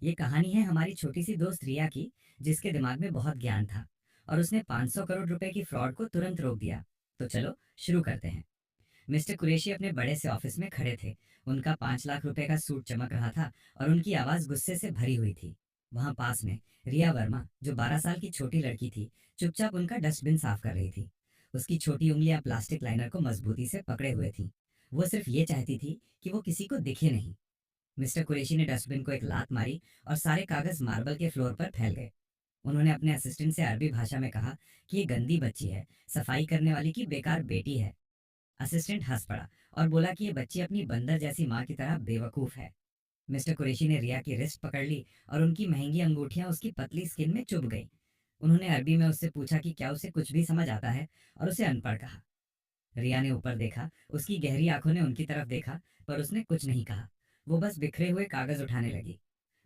ये कहानी है हमारी छोटी सी दोस्त रिया की, जिसके दिमाग में बहुत ज्ञान था और उसने 500 करोड़ रुपए की फ्रॉड को तुरंत रोक दिया। तो चलो शुरू करते हैं। मिस्टर कुरैशी अपने बड़े से ऑफिस में खड़े थे। उनका 5 लाख रुपए का सूट चमक रहा था और उनकी आवाज गुस्से से भरी हुई थी। वहां पास में रिया वर्मा, जो 12 साल की छोटी लड़की थी, चुपचाप उनका डस्टबिन साफ कर रही थी। उसकी छोटी उंगलियां प्लास्टिक लाइनर को मजबूती से पकड़े हुए थी। वो सिर्फ ये चाहती थी कि वो किसी को दिखे नहीं। मिस्टर कुरैशी ने डस्टबिन को एक लात मारी और सारे कागज मार्बल के फ्लोर पर फैल गए। उन्होंने अपने असिस्टेंट से अरबी भाषा में कहा कि ये गंदी बच्ची है, सफाई करने वाली की बेकार बेटी है। असिस्टेंट हंस पड़ा और बोला कि ये बच्ची अपनी बंदर जैसी माँ की तरह बेवकूफ है। मिस्टर कुरैशी ने रिया की रिस्ट पकड़ ली और उनकी महंगी अंगूठियां उसकी पतली स्किन में चुभ गई। उन्होंने अरबी में उससे पूछा कि क्या उसे कुछ भी समझ आता है, और उसे अनपढ़ कहा। रिया ने ऊपर देखा, उसकी गहरी आंखों ने उनकी तरफ देखा, पर उसने कुछ नहीं कहा। वो बस बिखरे हुए कागज उठाने लगी।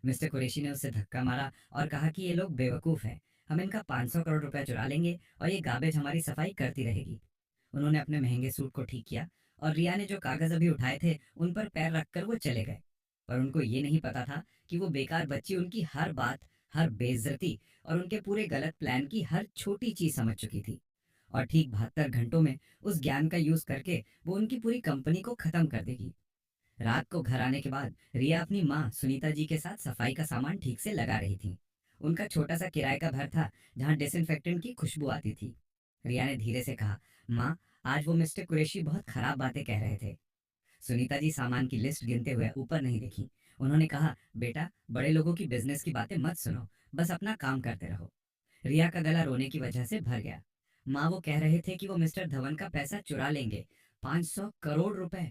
मिस्टर कुरैशी ने उसे धक्का मारा और कहा कि ये लोग बेवकूफ हैं। हम इनका 500 करोड़ रुपया चुरा लेंगे और ये गार्बेज हमारी सफाई करती रहेगी। उन्होंने अपने महंगे सूट को ठीक किया और रिया ने जो कागज अभी उठाए थे उन पर पैर रखकर वो चले गए। पर उनको ये नहीं पता था कि वो बेकार बच्ची उनकी हर बात, हर बेइज्जती और उनके पूरे गलत प्लान की हर छोटी चीज समझ चुकी थी। और ठीक 72 घंटों में उस ज्ञान का यूज करके वो उनकी पूरी कंपनी को खत्म कर देगी। रात को घर आने के बाद रिया अपनी माँ सुनीता जी के साथ सफाई का सामान ठीक से लगा रही थी। उनका छोटा सा किराए का घर था जहाँ डिसइंफेक्टेंट की खुशबू आती थी। रिया ने धीरे से कहा, माँ, आज वो मिस्टर कुरैशी बहुत खराब बातें कह रहे थे। सुनीता जी सामान की लिस्ट गिनते हुए ऊपर नहीं देखी। उन्होंने कहा, बेटा, बड़े लोगों की बिजनेस की बातें मत सुनो, बस अपना काम करते रहो। रिया का गला रोने की वजह से भर गया। माँ, वो कह रहे थे कि वो मिस्टर धवन का पैसा चुरा लेंगे, 500 करोड़ रुपए।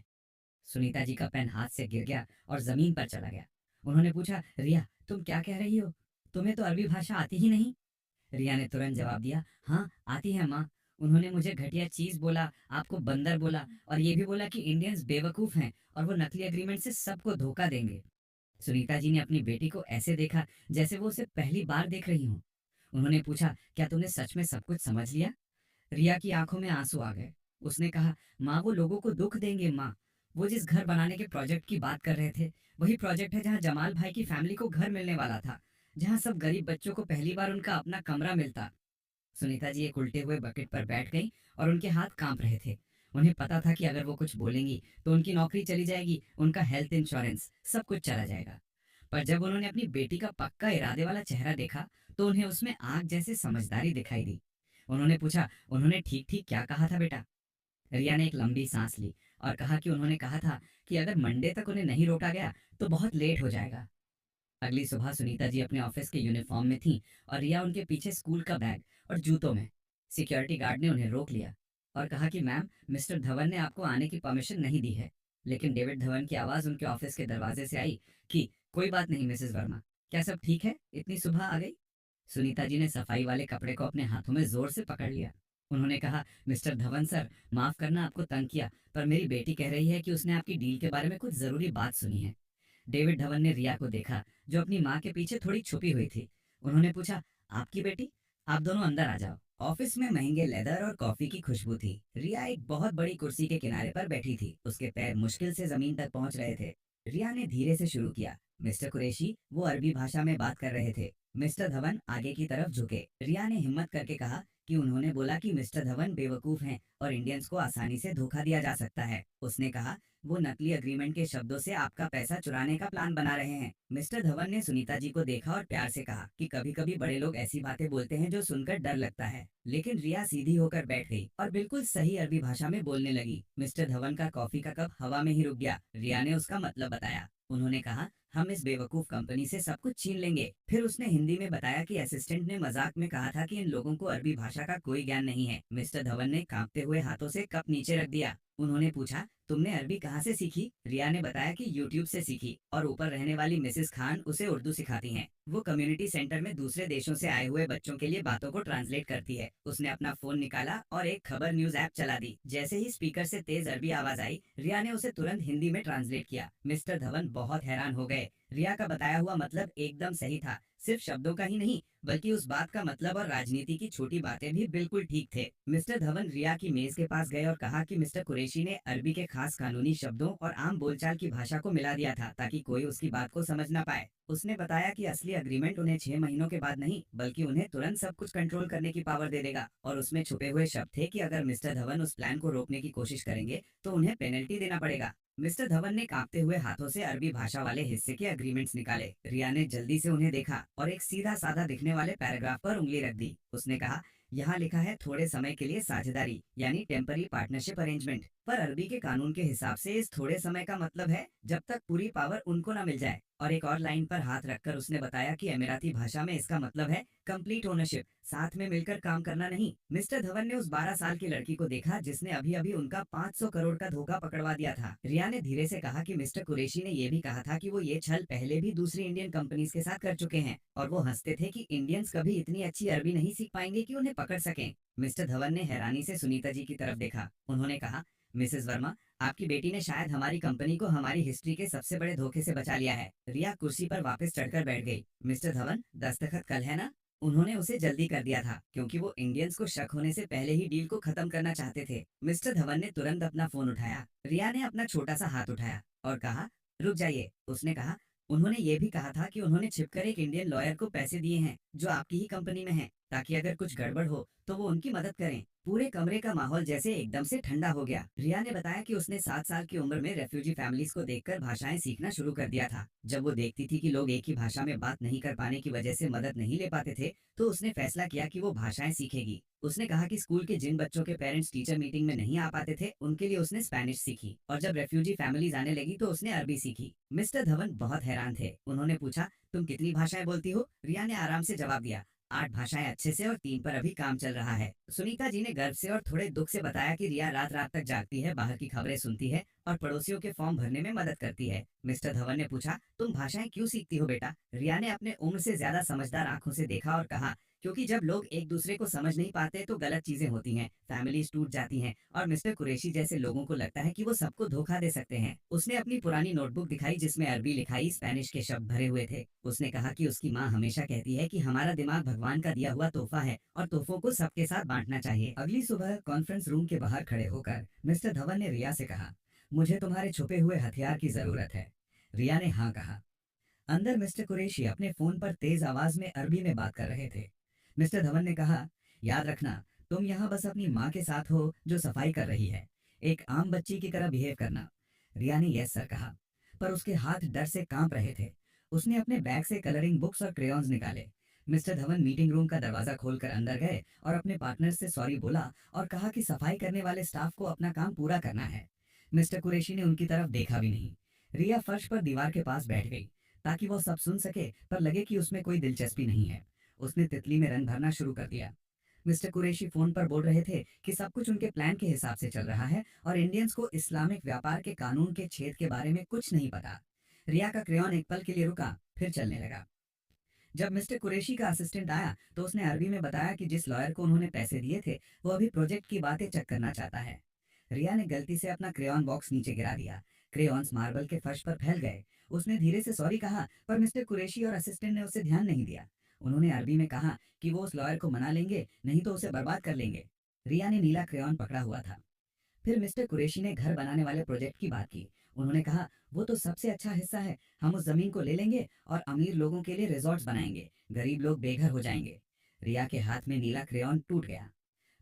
सुनीता जी का पेन हाथ से गिर गया और जमीन पर चला गया। उन्होंने पूछा, रिया, तुम क्या कह रही हो? तुम्हें तो अरबी भाषा आती ही नहीं। रिया ने तुरंत जवाब दिया, हाँ आती है माँ। उन्होंने मुझे घटिया चीज बोला, आपको बंदर बोला, और ये भी बोला कि इंडियंस बेवकूफ हैं और वो नकली एग्रीमेंट से सबको धोखा देंगे। सुनीता जी ने अपनी बेटी को ऐसे देखा जैसे वो उसे पहली बार देख रही हूँ। उन्होंने पूछा, क्या तुमने सच में सब कुछ समझ लिया? रिया की आंखों में आंसू आ गए। उसने कहा, माँ, वो लोगों को दुख देंगे माँ। वो जिस घर बनाने के प्रोजेक्ट की बात कर रहे थे, वही प्रोजेक्ट है जहाँ जमाल भाई की फैमिली को घर मिलने वाला था, जहाँ सब गरीब बच्चों को पहली बार उनका अपना कमरा मिलता। सुनीता जी एक उल्टे हुए बकेट पर बैठ गई और उनके हाथ कांप रहे थे। उन्हें पता था कि अगर वो कुछ बोलेंगी तो उनकी नौकरी चली जाएगी, उनका हेल्थ इंश्योरेंस, सब कुछ चला जाएगा। पर जब उन्होंने अपनी बेटी का पक्का इरादे वाला चेहरा देखा तो उन्हें उसमें आग जैसे समझदारी दिखाई दी। उन्होंने पूछा, उन्होंने ठीक ठीक क्या कहा था बेटा? रिया ने एक लंबी सांस ली और कहा कि उन्होंने कहा था कि अगर मंडे तक उन्हें नहीं रोका गया तो बहुत लेट हो जाएगा। अगली सुबह सुनीता जी अपने ऑफिस के यूनिफॉर्म में थी और रिया उनके पीछे स्कूल का बैग और जूतों में। सिक्योरिटी गार्ड ने उन्हें रोक लिया और कहा कि मैम, मिस्टर धवन ने आपको आने की परमिशन नहीं दी है। लेकिन डेविड धवन की आवाज उनके ऑफिस के दरवाजे से आई कि कोई बात नहीं मिसेस वर्मा, क्या सब ठीक है, इतनी सुबह आ गई? सुनीता जी ने सफाई वाले कपड़े को अपने हाथों में जोर से पकड़ लिया। उन्होंने कहा, मिस्टर धवन सर, माफ करना आपको तंग किया, पर मेरी बेटी कह रही है कि उसने आपकी डील के बारे में कुछ जरूरी बात सुनी है। डेविड धवन ने रिया को देखा, जो अपनी माँ के पीछे थोड़ी छुपी हुई थी। उन्होंने पूछा, आपकी बेटी? आप दोनों अंदर आ जाओ। ऑफिस में महंगे लेदर और कॉफी की खुशबू थी। रिया एक बहुत बड़ी कुर्सी के किनारे पर बैठी थी, उसके पैर मुश्किल से जमीन तक पहुंच रहे थे। रिया ने धीरे से शुरू किया, मिस्टर कुरैशी, वो अरबी भाषा में बात कर रहे थे। मिस्टर धवन आगे की तरफ झुके। रिया ने हिम्मत करके कहा कि उन्होंने बोला कि मिस्टर धवन बेवकूफ हैं और इंडियंस को आसानी से धोखा दिया जा सकता है। उसने कहा, वो नकली एग्रीमेंट के शब्दों से आपका पैसा चुराने का प्लान बना रहे हैं। मिस्टर धवन ने सुनीता जी को देखा और प्यार से कहा कि कभी कभी बड़े लोग ऐसी बातें बोलते हैं जो सुनकर डर लगता है। लेकिन रिया सीधी होकर बैठ गई और बिल्कुल सही अरबी भाषा में बोलने लगी। मिस्टर धवन का कॉफी का कप हवा में ही रुक गया। रिया ने उसका मतलब बताया। उन्होंने कहा, हम इस बेवकूफ कंपनी से सब कुछ छीन लेंगे। फिर उसने हिंदी में बताया कि असिस्टेंट ने मजाक में कहा था कि इन लोगों को अरबी भाषा का कोई ज्ञान नहीं है। मिस्टर धवन ने कांपते हुए हाथों से कप नीचे रख दिया। उन्होंने पूछा, तुमने अरबी कहाँ से सीखी? रिया ने बताया कि यूट्यूब से सीखी और ऊपर रहने वाली मिसेस खान उसे उर्दू सिखाती हैं। वो कम्युनिटी सेंटर में दूसरे देशों से आए हुए बच्चों के लिए बातों को ट्रांसलेट करती है। उसने अपना फोन निकाला और एक खबर न्यूज ऐप चला दी। जैसे ही स्पीकर से तेज अरबी आवाज आई, रिया ने उसे तुरंत हिंदी में ट्रांसलेट किया। मिस्टर धवन बहुत हैरान हो गए। रिया का बताया हुआ मतलब एकदम सही था। सिर्फ शब्दों का ही नहीं, बल्कि उस बात का मतलब और राजनीति की छोटी बातें भी बिल्कुल ठीक थे। मिस्टर धवन रिया की मेज के पास गए और कहा कि मिस्टर कुरैशी ने अरबी के खास कानूनी शब्दों और आम बोलचाल की भाषा को मिला दिया था ताकि कोई उसकी बात को समझ ना पाए। उसने बताया कि असली अग्रीमेंट उन्हें 6 महीनों के बाद नहीं, बल्कि उन्हें तुरंत सब कुछ कंट्रोल करने की पावर दे देगा, और उसमें छुपे हुए शब्द थे कि अगर मिस्टर धवन उस प्लान को रोकने की कोशिश करेंगे तो उन्हें पेनल्टी देना पड़ेगा। मिस्टर धवन ने कांपते हुए हाथों से अरबी भाषा वाले हिस्से के अग्रीमेंट्स निकाले। रिया ने जल्दी से उन्हें देखा और एक सीधा साधा दिखने वाले पैराग्राफ पर उंगली रख दी। उसने कहा, यहाँ लिखा है थोड़े समय के लिए साझेदारी, यानी टेम्पररी पार्टनरशिप अरेंजमेंट। पर अरबी के कानून के हिसाब से इस थोड़े समय का मतलब है जब तक पूरी पावर उनको ना मिल जाए। और एक और लाइन पर हाथ रखकर उसने बताया कि अमीराती भाषा में इसका मतलब है कंप्लीट ओनरशिप, साथ में मिलकर काम करना नहीं। मिस्टर धवन ने उस 12 साल की लड़की को देखा जिसने अभी अभी उनका 500 करोड़ का धोखा पकड़वा दिया था। रिया ने धीरे से कहा कि मिस्टर कुरैशी ने यह भी कहा था कि वो ये छल पहले भी दूसरी इंडियन कंपनीज के साथ कर चुके हैं, और वो हंसते थे कि इंडियंस कभी इतनी अच्छी अरबी नहीं सीख पाएंगे कि उन्हें पकड़ सकें। मिस्टर धवन ने हैरानी से सुनीता जी की तरफ देखा। उन्होंने कहा, मिसेस वर्मा, आपकी बेटी ने शायद हमारी कंपनी को हमारी हिस्ट्री के सबसे बड़े धोखे से बचा लिया है। रिया कुर्सी पर वापस चढ़कर बैठ गई। मिस्टर धवन, दस्तखत कल है ना? उन्होंने उसे जल्दी कर दिया था क्योंकि वो इंडियंस को शक होने से पहले ही डील को खत्म करना चाहते थे। मिस्टर धवन ने तुरंत अपना फोन उठाया। रिया ने अपना छोटा सा हाथ उठाया और कहा, रुक जाइए। उसने कहा, उन्होंने ये भी कहा था कि उन्होंने छिपकर एक इंडियन लॉयर को पैसे दिए हैं जो आपकी ही कंपनी में है, ताकि अगर कुछ गड़बड़ हो तो वो उनकी मदद करें। पूरे कमरे का माहौल जैसे एकदम से ठंडा हो गया। रिया ने बताया कि उसने 7 साल की उम्र में रेफ्यूजी फैमिलीज को देखकर भाषाएं सीखना शुरू कर दिया था। जब वो देखती थी कि लोग एक ही भाषा में बात नहीं कर पाने की वजह से मदद नहीं ले पाते थे, तो उसने फैसला किया कि वो भाषाएं सीखेगी। उसने कहा कि स्कूल के जिन बच्चों के पेरेंट्स टीचर मीटिंग में नहीं आ पाते थे उनके लिए उसने स्पेनिश सीखी, और जब रेफ्यूजी फैमिलीज आने लगी तो उसने अरबी सीखी। मिस्टर धवन बहुत हैरान थे। उन्होंने पूछा, तुम कितनी भाषाएं बोलती हो? रिया ने आराम से जवाब दिया, 8 भाषाएं अच्छे से, और 3 पर अभी काम चल रहा है। सुनीता जी ने गर्व से और थोड़े दुख से बताया कि रिया रात रात तक जागती है, बाहर की खबरें सुनती है और पड़ोसियों के फॉर्म भरने में मदद करती है। मिस्टर धवन ने पूछा, तुम भाषाएं क्यों सीखती हो बेटा? रिया ने अपने उम्र से ज्यादा समझदार आंखों से देखा और कहा, क्योंकि जब लोग एक दूसरे को समझ नहीं पाते तो गलत चीजें होती हैं, फैमिलीज टूट जाती हैं, और मिस्टर कुरैशी जैसे लोगों को लगता है कि वो सबको धोखा दे सकते हैं। उसने अपनी पुरानी नोटबुक दिखाई जिसमें अरबी लिखाई स्पेनिश के शब्द भरे हुए थे। उसने कहा कि उसकी माँ हमेशा कहती है कि हमारा दिमाग भगवान का दिया हुआ तोहफा है और तोहफों को सबके साथ बांटना चाहिए। अगली सुबह कॉन्फ्रेंस रूम के बाहर खड़े होकर मिस्टर धवन ने रिया से कहा, मुझे तुम्हारे छुपे हुए हथियार की जरूरत है। रिया ने हाँ कहा। अंदर मिस्टर कुरैशी अपने फोन पर तेज आवाज में अरबी में बात कर रहे थे। मिस्टर धवन ने कहा, याद रखना, तुम यहाँ बस अपनी माँ के साथ हो जो सफाई कर रही है, एक आम बच्ची की तरह बिहेव करना। रिया ने यस सर कहा, पर उसके हाथ डर से कांप रहे थे। उसने अपने बैग से कलरिंग बुक्स और क्रेयॉन्स निकाले। मिस्टर धवन मीटिंग रूम का दरवाजा खोलकर अंदर गए और अपने पार्टनर से सॉरी बोला और कहा कि सफाई करने वाले स्टाफ को अपना काम पूरा करना है। मिस्टर कुरैशी ने उनकी तरफ देखा भी नहीं। रिया फर्श पर दीवार के पास बैठ गई ताकि वो सब सुन सके, पर लगे कि उसमें कोई दिलचस्पी नहीं है। उसने तितली में रंग भरना शुरू कर दिया। मिस्टर कुरैशी फोन पर बोल रहे थे कि सब कुछ उनके प्लान के हिसाब से चल रहा है और इंडियंस को इस्लामिक व्यापार के कानून के छेद के बारे में कुछ नहीं पता। रिया का क्रेयॉन एक पल के लिए रुका, फिर चलने लगा। जब मिस्टर कुरैशी का असिस्टेंट आया तो उसने अरबी में बताया कि जिस लॉयर को उन्होंने पैसे दिए थे वो अभी प्रोजेक्ट की बातें चेक करना चाहता है। रिया ने गलती से अपना क्रेयॉन बॉक्स नीचे गिरा दिया। क्रेयॉन्स मार्बल के फर्श पर फैल गए। उसने धीरे से सॉरी कहा, पर मिस्टर कुरैशी और असिस्टेंट ने उसे ध्यान नहीं दिया। उन्होंने अरबी में कहा कि वो उस लॉयर को मना लेंगे, नहीं तो उसे बर्बाद कर लेंगे। रिया ने नीला क्रेयॉन पकड़ा हुआ था। फिर मिस्टर कुरैशी ने घर बनाने वाले प्रोजेक्ट की बात की। उन्होंने कहा, वो तो सबसे अच्छा हिस्सा है, हम उस जमीन को ले लेंगे और अमीर लोगों के लिए रिजॉर्ट्स बनाएंगे, गरीब लोग बेघर हो जाएंगे। रिया के हाथ में नीला क्रेयॉन टूट गया।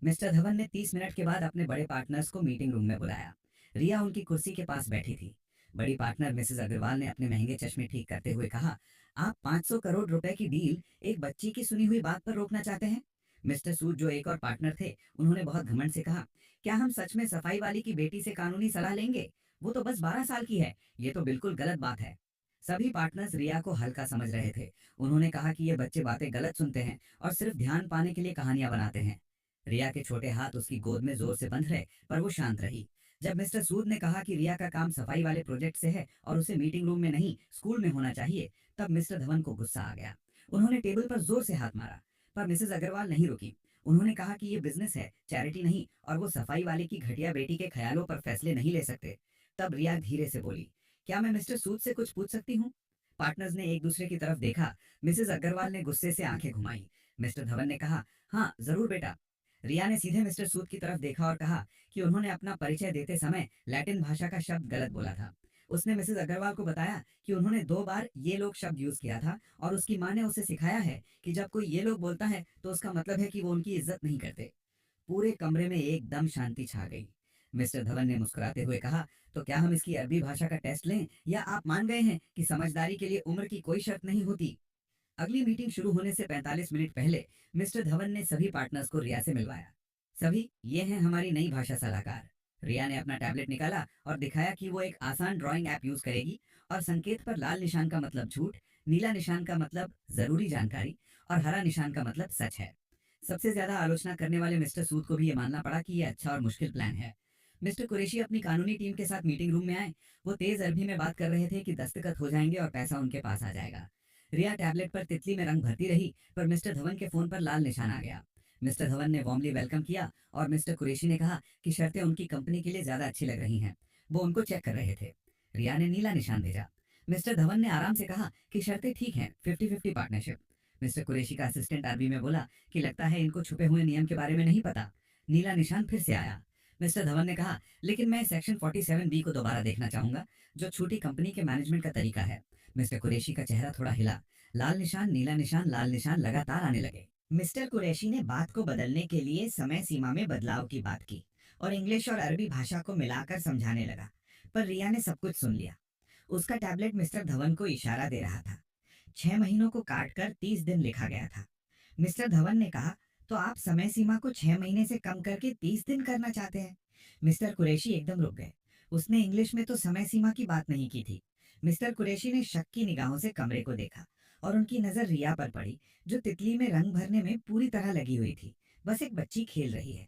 मिस्टर धवन ने 30 मिनट के बाद अपने बड़े पार्टनर्स को मीटिंग रूम में बुलाया। रिया उनकी कुर्सी के पास बैठी थी। बड़ी पार्टनर मिसेस अग्रवाल ने अपने महंगे चश्मे ठीक करते हुए कहा, आप 500 करोड़ रुपए की डील एक बच्ची की सुनी हुई बात पर रोकना चाहते हैं? मिस्टर सूद, जो एक और पार्टनर थे, उन्होंने बहुत घमंड से कहा, क्या हम सच में सफाई वाली की बेटी से कानूनी सलाह लेंगे? वो तो बस 12 साल की है, ये तो बिल्कुल गलत बात है। सभी पार्टनर्स रिया को हल्का समझ रहे थे। उन्होंने कहा कि ये बच्चे बातें गलत सुनते हैं और सिर्फ ध्यान पाने के लिए कहानियां बनाते हैं। रिया के छोटे हाथ उसकी गोद में जोर से बंध रहे, पर वो शांत रही। जब मिस्टर सूद ने कहा कि रिया का काम सफाई वाले प्रोजेक्ट से है और उसे मीटिंग रूम में नहीं स्कूल में होना चाहिए, तब मिस्टर धवन को गुस्सा आ गया। उन्होंने टेबल पर जोर से हाथ मारा, पर मिसेस अग्रवाल नहीं रुकी। उन्होंने कहा कि ये बिजनेस है, चैरिटी नहीं, और वो सफाई वाले की घटिया बेटी के ख्यालों पर फैसले नहीं ले सकते। तब रिया धीरे से बोली, क्या मैं मिस्टर सूद से कुछ पूछ सकती हूँ? पार्टनर्स ने एक दूसरे की तरफ देखा। मिसेस अग्रवाल ने गुस्से से आंखें घुमाई। मिस्टर धवन ने कहा, हाँ जरूर बेटा। रिया ने सीधे मिस्टर सूद की तरफ देखा और कहा कि उन्होंने अपना परिचय देते समय लैटिन भाषा का शब्द गलत बोला था। उसने मिसेस अग्रवाल को बताया कि उन्होंने 2 बार ये लोग शब्द यूज किया था और उसकी माँ ने उसे सिखाया है कि जब कोई ये लोग बोलता है तो उसका मतलब है कि वो उनकी इज्जत नहीं करते। पूरे कमरे में एकदम शांति छा गई। मिस्टर धवन ने मुस्कुराते हुए कहा, तो क्या हम इसकी अरबी भाषा का टेस्ट लें या आप मान गए हैं कि समझदारी के लिए उम्र की कोई शर्त नहीं होती। अगली मीटिंग शुरू होने से 45 मिनट पहले मिस्टर धवन ने सभी पार्टनर्स को रिया से मिलवाया। सभी, ये हैं हमारी नई भाषा सलाहकार। रिया ने अपना टैबलेट निकाला और दिखाया कि वो एक आसान ड्राइंग ऐप यूज करेगी और संकेत पर लाल निशान का मतलब झूठ, नीला निशान का मतलब जरूरी जानकारी और हरा निशान का मतलब सच है। सबसे ज्यादा आलोचना करने वाले मिस्टर सूद को भी ये मानना पड़ा कि ये अच्छा और मुश्किल प्लान है। मिस्टर कुरैशी अपनी कानूनी टीम के साथ मीटिंग रूम में आए। वो तेज अरबी में बात कर रहे थे कि दस्तखत हो जाएंगे और पैसा उनके पास आ जाएगा। रिया टैबलेट पर तितली में रंग भरती रही, पर मिस्टर धवन के फोन पर लाल निशान आ गया। मिस्टर धवन ने वार्मली वेलकम किया और मिस्टर कुरैशी ने कहा कि शर्तें उनकी कंपनी के लिए ज्यादा अच्छी लग रही हैं। वो उनको चेक कर रहे थे। रिया ने नीला निशान भेजा। मिस्टर धवन ने आराम से कहा कि शर्तें ठीक हैं, 50-50 पार्टनरशिप। मिस्टर कुरैशी का असिस्टेंट अरबी में बोला कि लगता है इनको छुपे हुए नियम के बारे में नहीं पता। नीला निशान फिर से आया। मिस्टर धवन ने कहा, लेकिन मैं सेक्शन 47B को दोबारा देखना चाहूंगा, जो छोटी कंपनी के मैनेजमेंट का तरीका है। मिस्टर कुरैशी का चेहरा थोड़ा हिला। लाल निशान, नीला निशान, लाल निशान लगातार आने लगे। मिस्टर कुरैशी ने बात को बदलने के लिए समय सीमा में बदलाव की बात की और इंग्लिश और अरबी भाषा को मिलाकर समझाने लगा। पर रिया ने सब कुछ सुन लिया। उसका टैबलेट मिस्टर धवन को इशारा दे रहा था। 6 महीनों को काटकर 30 दिन लिखा गया था। मिस्टर धवन ने कहा, तो आप समय सीमा को 6 महीने से कम करके 30 दिन करना चाहते हैं। मिस्टर कुरैशी एकदम रुक गए। उसने इंग्लिश में तो समय सीमा की बात नहीं की थी। मिस्टर कुरैशी ने शक की निगाहों से कमरे को देखा और उनकी नजर रिया पर पड़ी, जो तितली में रंग भरने में पूरी तरह लगी हुई थी। बस एक बच्ची खेल रही है।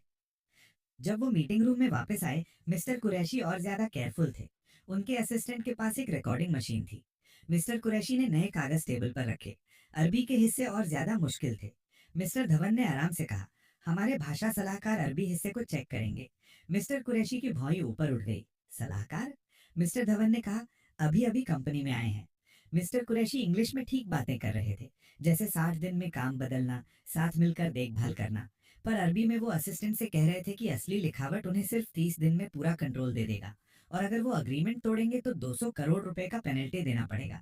जब वो मीटिंग रूम में वापस आए, मिस्टर कुरैशी और ज्यादा केयरफुल थे। उनके असिस्टेंट के पास एक रिकॉर्डिंग मशीन थी। मिस्टर कुरैशी ने नए कागज टेबल पर रखे। अरबी के हिस्से और ज्यादा मुश्किल थे। मिस्टर धवन ने आराम से कहा, हमारे भाषा सलाहकार अरबी हिस्से को चेक करेंगे। मिस्टर कुरैशी की भौं ऊपर उठ गई। सलाहकार? मिस्टर धवन ने कहा, अभी अभी कंपनी में आए हैं। मिस्टर कुरैशी इंग्लिश में ठीक बातें कर रहे थे, जैसे 60 दिन में काम बदलना, साथ मिलकर देखभाल करना। पर अरबी में वो असिस्टेंट से कह रहे थे कि असली लिखावट उन्हें सिर्फ 30 दिन में पूरा कंट्रोल दे देगा और अगर वो अग्रीमेंट तोड़ेंगे तो 200 करोड़ रुपए का पेनल्टी देना पड़ेगा।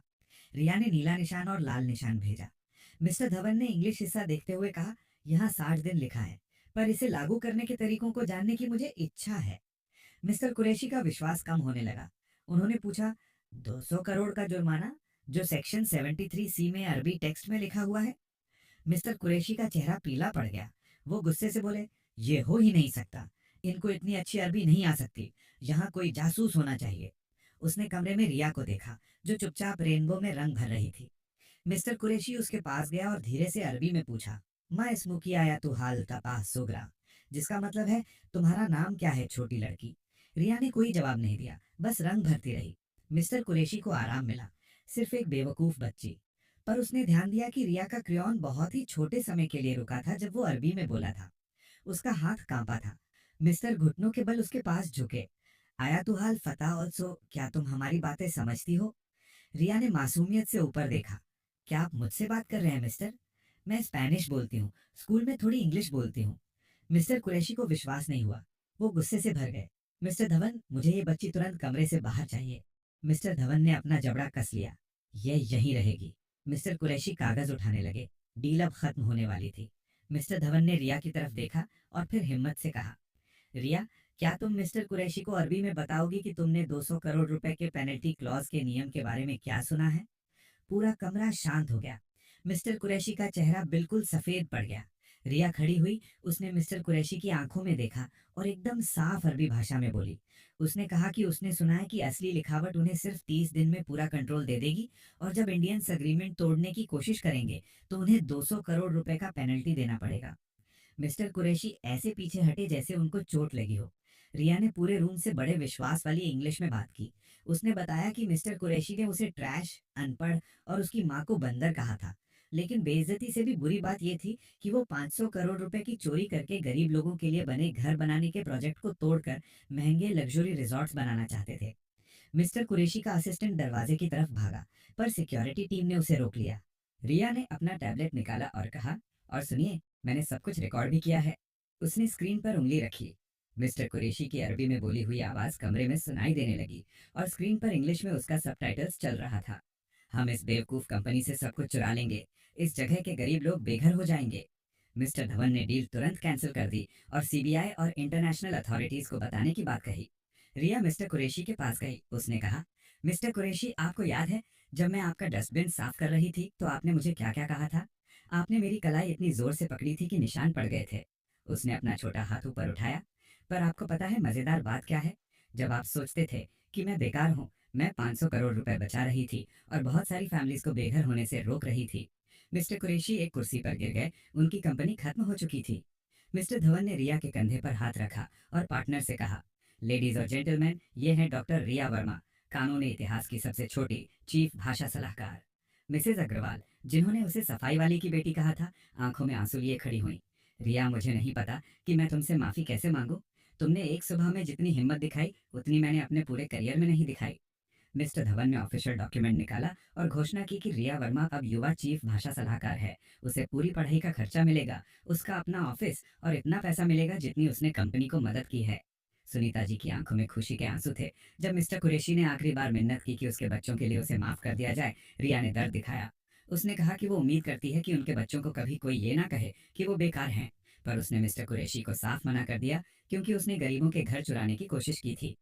रिया ने नीला निशान और लाल निशान भेजा। मिस्टर धवन ने इंग्लिश हिस्सा देखते हुए कहा, यहाँ 60 दिन लिखा है, पर इसे लागू करने के तरीकों को जानने की मुझे इच्छा है। मिस्टर कुरैशी का विश्वास कम होने लगा। उन्होंने पूछा, 200 करोड़ का जुर्माना, जो सेक्शन 73C में अरबी टेक्स्ट में लिखा हुआ है? मिस्टर कुरैशी का चेहरा पीला पड़ गया। वो गुस्से से बोले, ये हो ही नहीं सकता। इनको इतनी अच्छी अरबी नहीं आ सकती। यहाँ कोई जासूस होना चाहिए। उसने कमरे में रिया को देखा, जो चुपचाप रेनबो में रंग भर रही थी। मिस्टर कुरैशी उसके पास गया और धीरे से अरबी में पूछा, मा इसमुकी आया तू हाल तपाह सुगरा, जिसका मतलब है, तुम्हारा नाम क्या है छोटी लड़की। रिया ने कोई जवाब नहीं दिया, बस रंग भरती रही। मिस्टर कुरैशी को आराम मिला। सिर्फ एक बेवकूफ बच्ची। पर उसने ध्यान दिया कि रिया का क्रेयॉन बहुत ही छोटे समय के लिए रुका था जब वो अरबी में बोला था। उसका हाथ कांपा था। मिस्टर घुटनों के बल उसके पास झुके। आया तू हाल फता ऑल्सो, क्या तुम हमारी बातें समझती हो? रिया ने मासूमियत से ऊपर देखा। क्या आप मुझसे बात कर रहे हैं मिस्टर? मैं स्पेनिश बोलती हूँ, स्कूल में थोड़ी इंग्लिश बोलती हूँ। मिस्टर कुरैशी को विश्वास नहीं हुआ। वो गुस्से से भर गए। मिस्टर धवन, मुझे ये बच्ची तुरंत कमरे से बाहर चाहिए। मिस्टर धवन ने अपना जबड़ा कस लिया। ये यहीं रहेगी। मिस्टर कुरैशी कागज उठाने लगे। डील अब खत्म होने वाली थी। मिस्टर धवन ने रिया की तरफ देखा और फिर हिम्मत से कहा, रिया, क्या तुम मिस्टर कुरैशी को अरबी में बताओगी कि तुमने 200 करोड़ रुपए के पेनल्टी क्लॉज के नियम के बारे में क्या सुना है? पूरा कमरा शांत हो गया। मिस्टर कुरैशी का चेहरा बिल्कुल सफेद पड़ गया। रिया खड़ी हुई। उसने मिस्टर कुरैशी की आंखों में देखा और एकदम साफ अरबी भाषा में बोली। उसने कहा कि उसने सुना है कि असली लिखावट उन्हें सिर्फ 30 दिन में पूरा कंट्रोल दे देगी और जब इंडियंस अग्रीमेंट तोड़ने की कोशिश करेंगे तो उन्हें 200 करोड़ रुपए का पेनल्टी देना पड़ेगा। मिस्टर कुरैशी ऐसे पीछे हटे जैसे उनको चोट लगी हो। रिया ने पूरे रूम से बड़े विश्वास वाली इंग्लिश में बात की। उसने बताया कि मिस्टर कुरैशी ने उसे ट्रैश, अनपढ़ और उसकी माँ को बंदर कहा था। लेकिन बेइज्जती से भी बुरी बात यह थी कि वो 500 करोड़ रुपए की चोरी करके गरीब लोगों के लिए बने घर बनाने के प्रोजेक्ट को तोड़कर महंगे लग्जरी रिजॉर्ट्स बनाना चाहते थे। मिस्टर कुरैशी का असिस्टेंट दरवाजे की तरफ भागा, पर सिक्योरिटी टीम ने उसे रोक लिया। रिया ने अपना टैबलेट निकाला और कहा, और सुनिए, मैंने सब कुछ रिकॉर्ड भी किया है। उसने स्क्रीन पर उंगली रखी। मिस्टर कुरैशी की अरबी में बोली हुई आवाज कमरे में सुनाई देने लगी और स्क्रीन पर इंग्लिश में उसका सबटाइटल्स चल रहा था। हम इस बेवकूफ कंपनी से सब कुछ चुरा लेंगे। इस जगह के गरीब लोग बेघर हो जाएंगे। मिस्टर धवन ने डील तुरंत कैंसिल कर दी और सीबीआई और इंटरनेशनल अथॉरिटीज को बताने की बात कही। रिया मिस्टर कुरैशी के पास गई। उसने कहा, मिस्टर कुरैशी, आपको याद है जब मैं आपका डस्टबिन साफ कर रही थी तो आपने मुझे क्या क्या कहा था? आपने मेरी कलाई इतनी जोर से पकड़ी थी कि निशान पड़ गए थे। उसने अपना छोटा हाथ ऊपर उठाया। पर आपको पता है मजेदार बात क्या है? जब आप सोचते थे कि मैं बेकार हूँ, मैं 500 करोड़ रुपए बचा रही थी और बहुत सारी फैमिलीज को बेघर होने से रोक रही थी। मिस्टर कुरैशी एक कुर्सी पर गिर गए। उनकी कंपनी खत्म हो चुकी थी। मिस्टर धवन ने रिया के कंधे पर हाथ रखा और पार्टनर से कहा, लेडीज और जेंटलमैन, ये है डॉक्टर रिया वर्मा, कानूनी इतिहास की सबसे छोटी चीफ भाषा सलाहकार। मिसेज अग्रवाल, जिन्होंने उसे सफाई वाली की बेटी कहा था, आंखों में आंसू लिए खड़ी हुई। रिया, मुझे नहीं पता कि मैं तुमसे माफी कैसे मांगू। तुमने एक सुबह में जितनी हिम्मत दिखाई उतनी मैंने अपने पूरे करियर में नहीं दिखाई। मिस्टर धवन ने ऑफिशियल डॉक्यूमेंट निकाला और घोषणा की कि रिया वर्मा अब युवा चीफ भाषा सलाहकार है। उसे पूरी पढ़ाई का खर्चा मिलेगा, उसका अपना ऑफिस और इतना पैसा मिलेगा जितनी उसने कंपनी को मदद की है। सुनीता जी की आंखों में खुशी के आंसू थे। जब मिस्टर कुरैशी ने आखिरी बार मिन्नत की कि उसके बच्चों के लिए उसे माफ कर दिया जाए, रिया ने दर्द दिखाया। उसने कहा कि वो उम्मीद करती है कि उनके बच्चों को कभी कोई ये ना कहे कि वो बेकार हैं। पर उसने मिस्टर कुरैशी को साफ मना कर दिया, क्योंकि उसने गरीबों के घर चुराने की कोशिश की थी।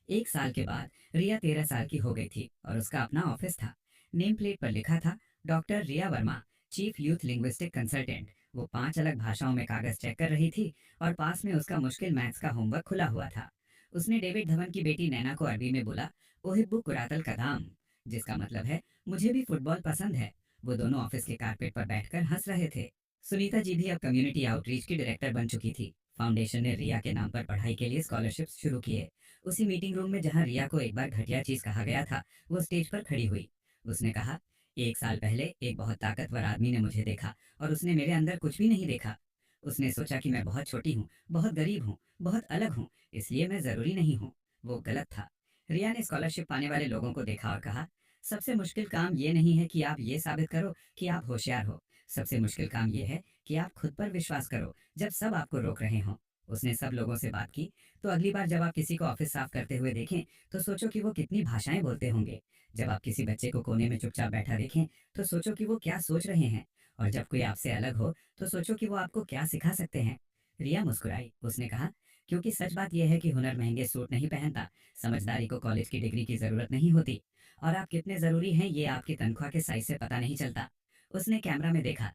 एक साल के बाद रिया 13 साल की हो गई थी और उसका अपना ऑफिस था। नेम प्लेट पर लिखा था, doctor Riya Verma, chief youth linguistic consultant. वो 5 अलग भाषाओं में कागज चेक कर रही थी और पास में उसका मुश्किल मैथ्स का होमवर्क खुला हुआ था। उसने डेविड धवन की बेटी नैना को अरबी में बोला, ओहिब्बु कुरातल कदाम, जिसका मतलब है मुझे भी फुटबॉल पसंद है। वो दोनों ऑफिस के कारपेट पर बैठकर हंस रहे थे। सुनीता जी भी अब कम्युनिटी आउटरीच की डायरेक्टर बन चुकी थी। फाउंडेशन ने रिया के नाम पर पढ़ाई के लिए स्कॉलरशिप्स शुरू किए। उसी मीटिंग रूम में जहां रिया को एक बार घटिया चीज कहा गया था, वो स्टेज पर खड़ी हुई। उसने कहा, 1 साल पहले एक बहुत ताकतवर आदमी ने मुझे देखा और उसने मेरे अंदर कुछ भी नहीं देखा। उसने सोचा कि मैं बहुत छोटी हूँ, बहुत गरीब हूँ, बहुत अलग हूँ, इसलिए मैं जरूरी नहीं हूँ। वो गलत था। रिया ने स्कॉलरशिप पाने वाले लोगों को देखा और कहा, सबसे मुश्किल काम ये नहीं है कि आप ये साबित करो कि आप होशियार हो। सबसे मुश्किल काम ये है कि आप खुद पर विश्वास करो जब सब आपको रोक रहे हों। उसने सब लोगों से बात की। तो अगली बार जब आप किसी को ऑफिस साफ करते हुए देखें, तो सोचो कि वो कितनी भाषाएं बोलते होंगे। जब आप किसी बच्चे को कोने में चुपचाप बैठा देखें, तो सोचो कि वो क्या सोच रहे हैं। और जब कोई आपसे अलग हो, तो सोचो कि वो आपको क्या सिखा सकते हैं। रिया मुस्कुराई। उसने कहा, क्योंकि सच बात यह है कि हुनर महंगे सूट नहीं पहनता। समझदारी को कॉलेज की डिग्री की जरूरत नहीं होती। और आप कितने जरूरी हैं ये आपकी तनख्वाह के साइज से पता नहीं चलता। उसने कैमरा में देखा।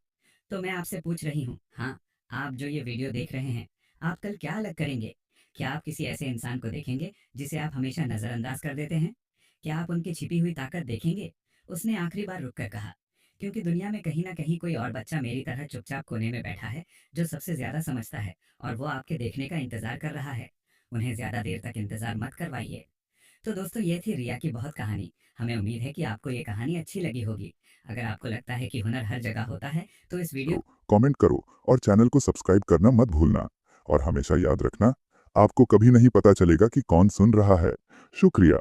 तो मैं आपसे पूछ रही हूँ, हाँ, आप जो ये वीडियो देख रहे हैं, आप कल क्या अलग करेंगे? क्या आप किसी ऐसे इंसान को देखेंगे जिसे आप हमेशा नजरअंदाज कर देते हैं? क्या आप उनकी छिपी हुई ताकत देखेंगे? उसने आखिरी बार रुककर कहा, क्योंकि दुनिया में कहीं ना कहीं कोई और बच्चा मेरी तरह चुपचाप कोने में बैठा है, जो सबसे ज्यादा समझता है, और वो आपके देखने का इंतजार कर रहा है। उन्हें ज्यादा देर तक इंतजार मत करवाइए। तो दोस्तों, ये थी रिया की बहुत कहानी। हमें उम्मीद है कि आपको ये कहानी अच्छी लगी होगी। अगर आपको लगता है कि हुनर हर जगह होता है, तो इस वीडियो कमेंट करो और चैनल को सब्सक्राइब करना मत भूलना। और हमेशा याद रखना, आपको कभी नहीं पता चलेगा कि कौन सुन रहा है। शुक्रिया।